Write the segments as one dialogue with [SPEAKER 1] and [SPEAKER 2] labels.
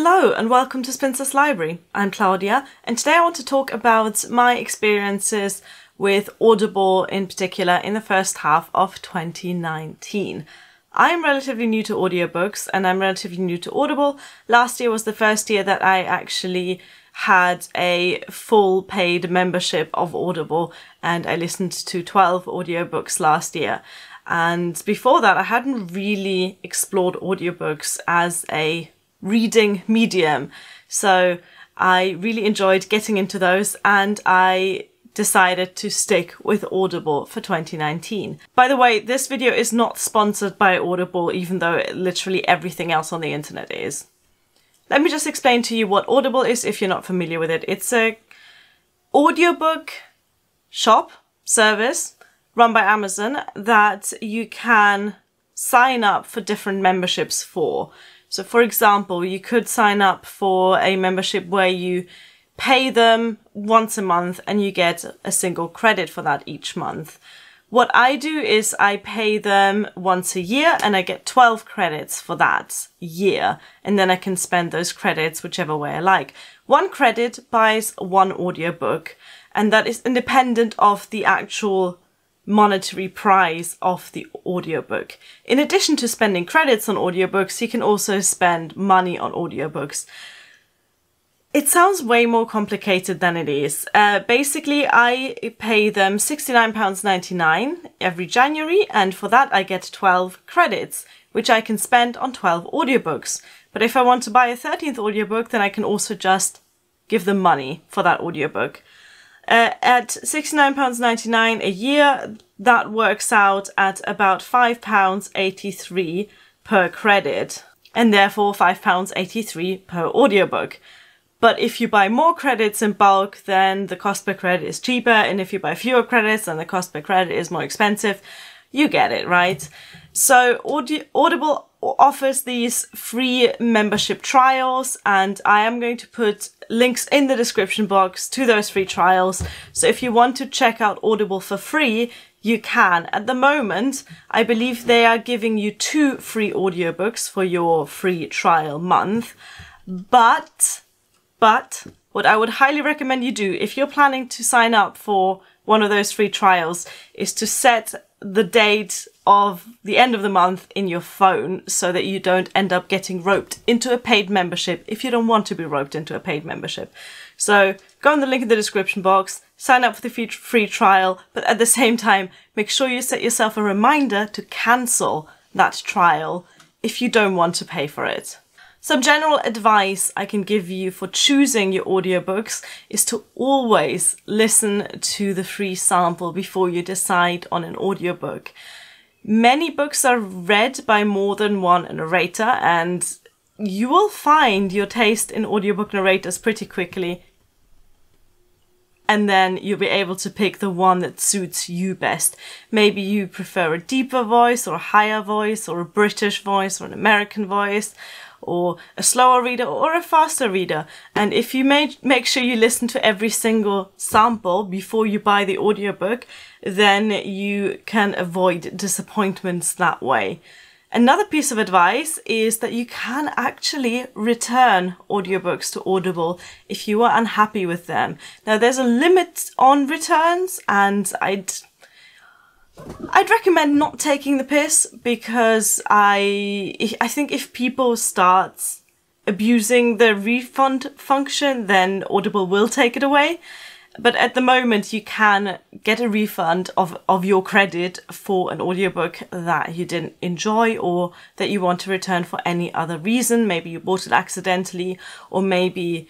[SPEAKER 1] Hello and welcome to Spinster's Library. I'm Claudia and today I want to talk about my experiences with Audible in particular in the first half of 2019. I'm relatively new to audiobooks and I'm relatively new to Audible. Last year was the first year that I actually had a full paid membership of Audible and I listened to 12 audiobooks last year. And before that I hadn't really explored audiobooks as a reading medium. So I really enjoyed getting into those and I decided to stick with Audible for 2019. By the way, this video is not sponsored by Audible, even though literally everything else on the internet is. Let me just explain to you what Audible is if you're not familiar with it. It's a audiobook shop service run by Amazon that you can sign up for different memberships for. So for example, you could sign up for a membership where you pay them once a month and you get a single credit for that each month. What I do is I pay them once a year and I get 12 credits for that year. And then I can spend those credits whichever way I like. One credit buys one audiobook and that is independent of the actual monetary price of the audiobook. In addition to spending credits on audiobooks, you can also spend money on audiobooks. It sounds way more complicated than it is. Basically, I pay them £69.99 every January, and for that I get 12 credits, which I can spend on 12 audiobooks. But if I want to buy a 13th audiobook, then I can also just give them money for that audiobook. At £69.99 a year, that works out at about £5.83 per credit, and therefore £5.83 per audiobook. But if you buy more credits in bulk, then the cost per credit is cheaper, and if you buy fewer credits, then the cost per credit is more expensive. You get it, right? So Audible offers these free membership trials, and I am going to put links in the description box to those free trials. So if you want to check out Audible for free, you can. At the moment, I believe they are giving you 2 free audiobooks for your free trial month. But what I would highly recommend you do if you're planning to sign up for one of those free trials is to set the date of the end of the month in your phone so that you don't end up getting roped into a paid membership if you don't want to be roped into a paid membership. So go on the link in the description box, sign up for the free trial, but at the same time, make sure you set yourself a reminder to cancel that trial if you don't want to pay for it. Some general advice I can give you for choosing your audiobooks is to always listen to the free sample before you decide on an audiobook. Many books are read by more than one narrator, and you will find your taste in audiobook narrators pretty quickly. And then you'll be able to pick the one that suits you best. Maybe you prefer a deeper voice or a higher voice or a British voice or an American voice, or a slower reader or a faster reader. And if you make sure you listen to every single sample before you buy the audiobook, then you can avoid disappointments that way. Another piece of advice is that you can actually return audiobooks to Audible if you are unhappy with them. Now there's a limit on returns, and I'd recommend not taking the piss, because I think if people start abusing the refund function, then Audible will take it away. But at the moment you can get a refund of your credit for an audiobook that you didn't enjoy or that you want to return for any other reason. Maybe you bought it accidentally, or maybe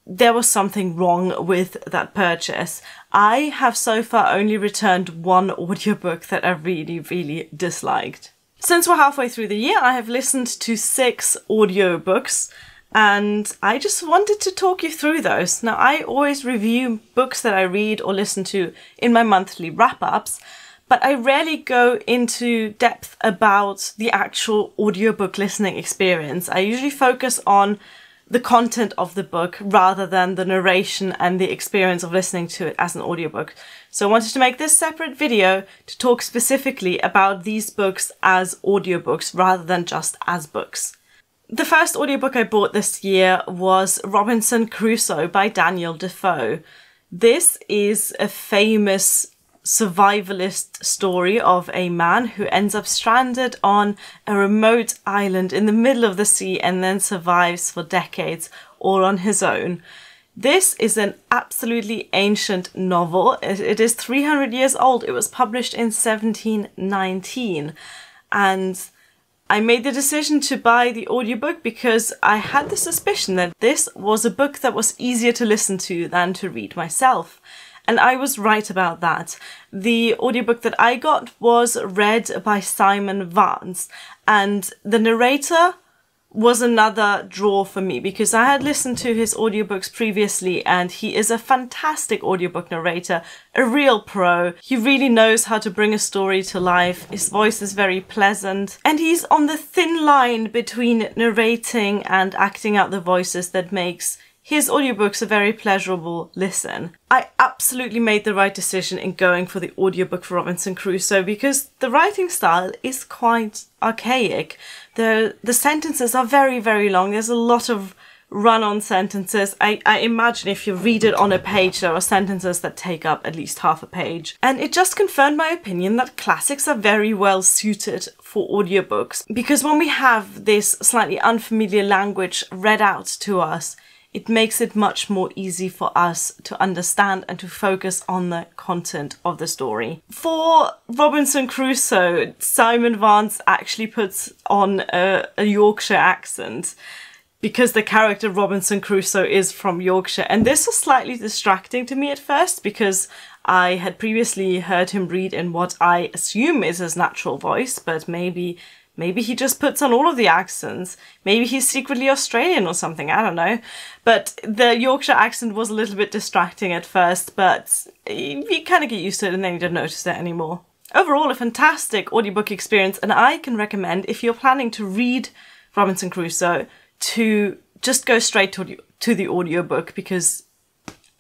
[SPEAKER 1] there was something wrong with that purchase. I have so far only returned one audiobook that I really disliked. Since we're halfway through the year, I have listened to 6 audiobooks, and I just wanted to talk you through those. Now, I always review books that I read or listen to in my monthly wrap-ups, but I rarely go into depth about the actual audiobook listening experience. I usually focus on the content of the book rather than the narration and the experience of listening to it as an audiobook. So I wanted to make this separate video to talk specifically about these books as audiobooks rather than just as books. The first audiobook I bought this year was Robinson Crusoe by Daniel Defoe. This is a famous survivalist story of a man who ends up stranded on a remote island in the middle of the sea and then survives for decades all on his own. This is an absolutely ancient novel. It is 300 years old. It was published in 1719, and I made the decision to buy the audiobook because I had the suspicion that this was a book that was easier to listen to than to read myself. And I was right about that. The audiobook that I got was read by Simon Vance, and the narrator was another draw for me because I had listened to his audiobooks previously, and he is a fantastic audiobook narrator, a real pro. He really knows how to bring a story to life. His voice is very pleasant, and he's on the thin line between narrating and acting out the voices that makes his audiobooks a very pleasurable listen. I absolutely made the right decision in going for the audiobook for Robinson Crusoe because the writing style is quite archaic. The sentences are very, very long. There's a lot of run-on sentences. I imagine if you read it on a page, there are sentences that take up at least half a page. And it just confirmed my opinion that classics are very well suited for audiobooks, because when we have this slightly unfamiliar language read out to us, it makes it much more easy for us to understand and to focus on the content of the story. For Robinson Crusoe, Simon Vance actually puts on a Yorkshire accent because the character Robinson Crusoe is from Yorkshire. And this was slightly distracting to me at first because I had previously heard him read in what I assume is his natural voice, but maybe he just puts on all of the accents. Maybe he's secretly Australian or something, I don't know. But the Yorkshire accent was a little bit distracting at first, but you kind of get used to it and then you don't notice it anymore. Overall, a fantastic audiobook experience, and I can recommend, if you're planning to read Robinson Crusoe, to just go straight to the audiobook because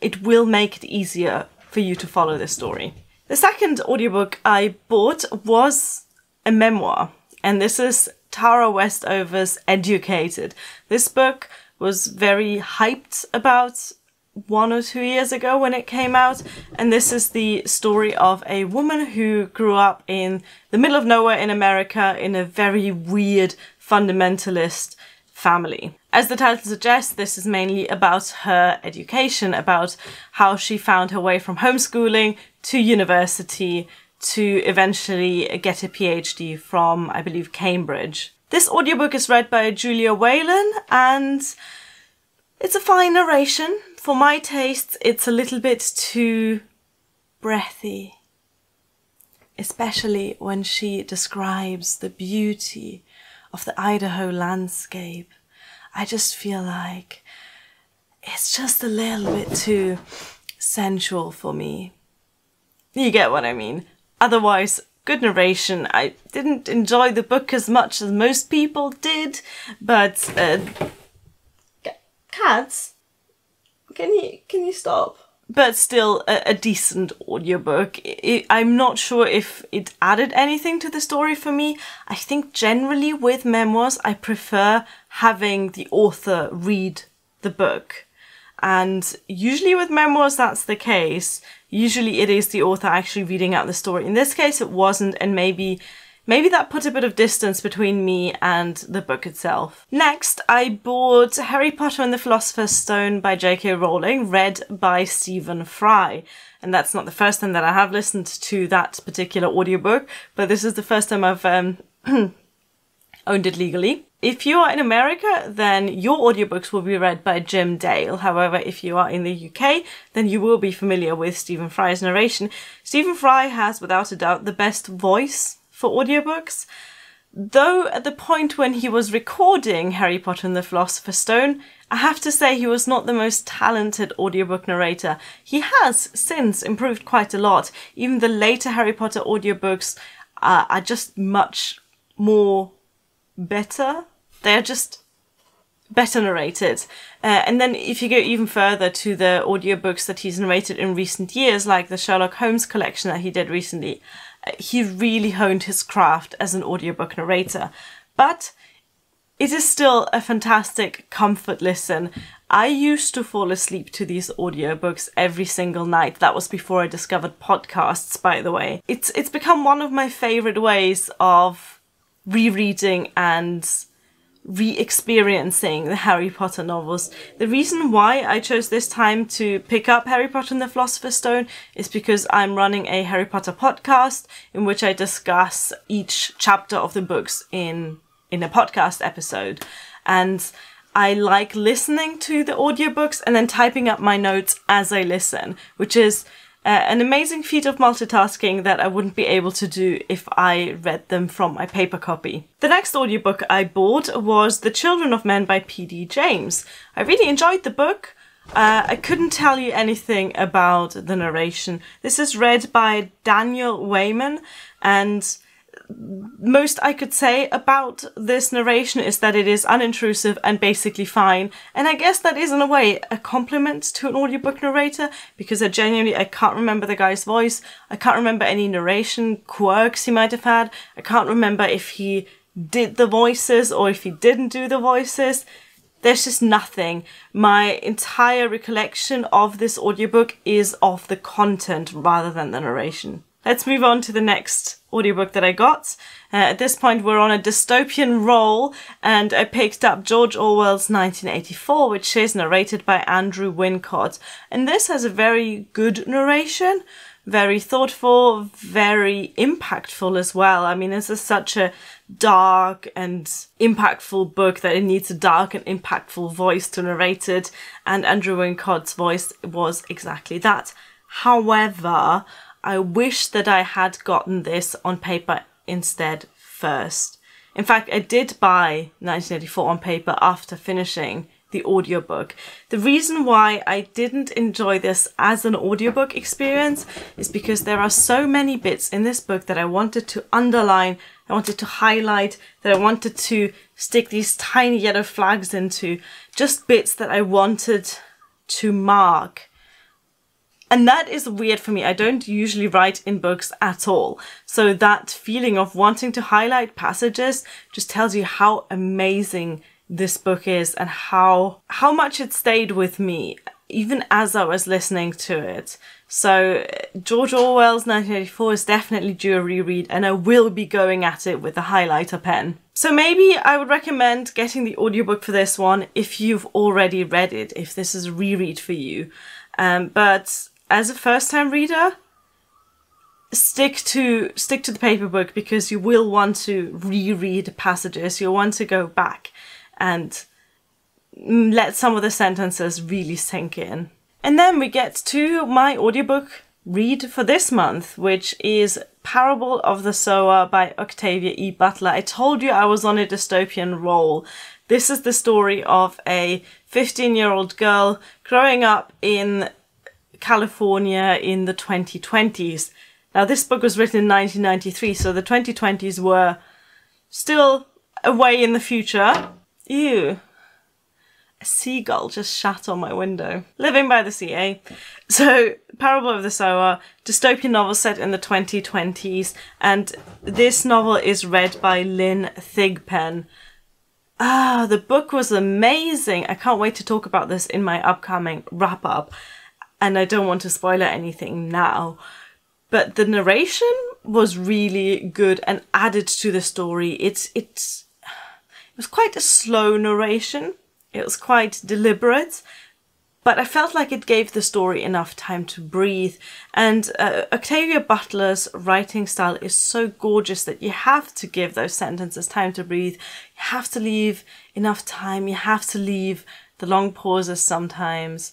[SPEAKER 1] it will make it easier for you to follow this story. The second audiobook I bought was a memoir. And this is Tara Westover's Educated. This book was very hyped about 1 or 2 years ago when it came out. And this is the story of a woman who grew up in the middle of nowhere in America in a very weird fundamentalist family. As the title suggests, this is mainly about her education, about how she found her way from homeschooling to university, to eventually get a PhD from, I believe, Cambridge. This audiobook is read by Julia Whelan, and it's a fine narration. For my tastes, it's a little bit too breathy, especially when she describes the beauty of the Idaho landscape. I just feel like it's just a little bit too sensual for me. You get what I mean. Otherwise, good narration. I didn't enjoy the book as much as most people did, but cats, can you stop? But still, a decent audiobook. I'm not sure if it added anything to the story for me. I think generally with memoirs, I prefer having the author read the book. And usually with memoirs, that's the case. Usually it is the author actually reading out the story. In this case, it wasn't, and maybe that put a bit of distance between me and the book itself. Next, I bought Harry Potter and the Philosopher's Stone by J.K. Rowling, read by Stephen Fry. And that's not the first time that I have listened to that particular audiobook, but this is the first time I've owned it legally. If you are in America, then your audiobooks will be read by Jim Dale. However, if you are in the UK, then you will be familiar with Stephen Fry's narration. Stephen Fry has, without a doubt, the best voice for audiobooks. Though at the point when he was recording Harry Potter and the Philosopher's Stone, I have to say he was not the most talented audiobook narrator. He has since improved quite a lot. Even the later Harry Potter audiobooks are just much more better. They're just better narrated. And then if you go even further to the audiobooks that he's narrated in recent years, like the Sherlock Holmes collection that he did recently, he really honed his craft as an audiobook narrator. But it is still a fantastic comfort listen. I used to fall asleep to these audiobooks every single night. That was before I discovered podcasts, by the way. It's become one of my favorite ways of rereading and re-experiencing the Harry Potter novels. The reason why I chose this time to pick up Harry Potter and the Philosopher's Stone is because I'm running a Harry Potter podcast in which I discuss each chapter of the books in a podcast episode. And I like listening to the audiobooks and then typing up my notes as I listen, which is an amazing feat of multitasking that I wouldn't be able to do if I read them from my paper copy. The next audiobook I bought was The Children of Men by P.D. James. I really enjoyed the book. I couldn't tell you anything about the narration. This is read by Daniel Weyman, and most I could say about this narration is that it is unintrusive and basically fine. And I guess that is in a way a compliment to an audiobook narrator, because I can't remember the guy's voice. I can't remember any narration quirks he might have had. I can't remember if he did the voices or if he didn't do the voices. There's just nothing. My entire recollection of this audiobook is of the content rather than the narration. Let's move on to the next audiobook that I got. At this point we're on a dystopian roll, and I picked up George Orwell's 1984, which is narrated by Andrew Wincott. And this has a very good narration, very thoughtful, very impactful as well. I mean, this is such a dark and impactful book that it needs a dark and impactful voice to narrate it, and Andrew Wincott's voice was exactly that. However, I wish that I had gotten this on paper instead first. In fact, I did buy 1984 on paper after finishing the audiobook. The reason why I didn't enjoy this as an audiobook experience is because there are so many bits in this book that I wanted to underline, I wanted to highlight, that I wanted to stick these tiny yellow flags into, just bits that I wanted to mark. And that is weird for me. I don't usually write in books at all. So that feeling of wanting to highlight passages just tells you how amazing this book is and how much it stayed with me, even as I was listening to it. So George Orwell's 1984 is definitely due a reread, and I will be going at it with a highlighter pen. So maybe I would recommend getting the audiobook for this one if you've already read it, if this is a reread for you. But as a first-time reader, stick to the paper book, because you will want to reread passages. You'll want to go back and let some of the sentences really sink in. And then we get to my audiobook read for this month, which is Parable of the Sower by Octavia E. Butler. I told you I was on a dystopian roll. This is the story of a 15-year-old girl growing up in California in the 2020s. Now, this book was written in 1993, so the 2020s were still away in the future. Ew. A seagull just shat on my window. Living by the sea, eh? So, Parable of the Sower, dystopian novel set in the 2020s, and this novel is read by Lynne Thigpen. The book was amazing. I can't wait to talk about this in my upcoming wrap-up, and I don't want to spoil anything now. But the narration was really good and added to the story. It was quite a slow narration. It was quite deliberate, but I felt like it gave the story enough time to breathe. And Octavia Butler's writing style is so gorgeous that you have to give those sentences time to breathe. You have to leave enough time. You have to leave the long pauses sometimes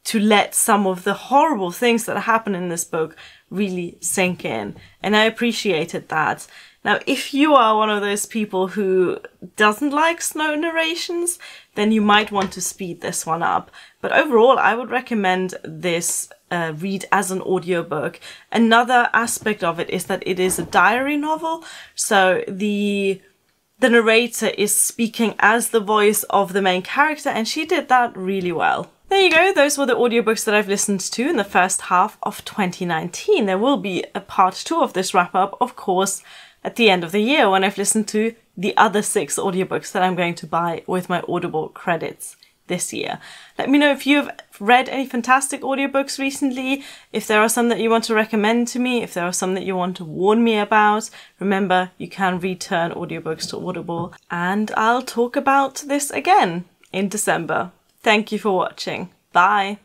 [SPEAKER 1] to let some of the horrible things that happen in this book really sink in. And I appreciated that. Now, if you are one of those people who doesn't like slow narrations, then you might want to speed this one up. But overall, I would recommend this read as an audiobook. Another aspect of it is that it is a diary novel. So the narrator is speaking as the voice of the main character, and she did that really well. There you go, those were the audiobooks that I've listened to in the first half of 2019. There will be a part 2 of this wrap-up, of course, at the end of the year when I've listened to the other 6 audiobooks that I'm going to buy with my Audible credits this year. Let me know if you've read any fantastic audiobooks recently, if there are some that you want to recommend to me, if there are some that you want to warn me about. Remember, you can return audiobooks to Audible, and I'll talk about this again in December. Thank you for watching. Bye!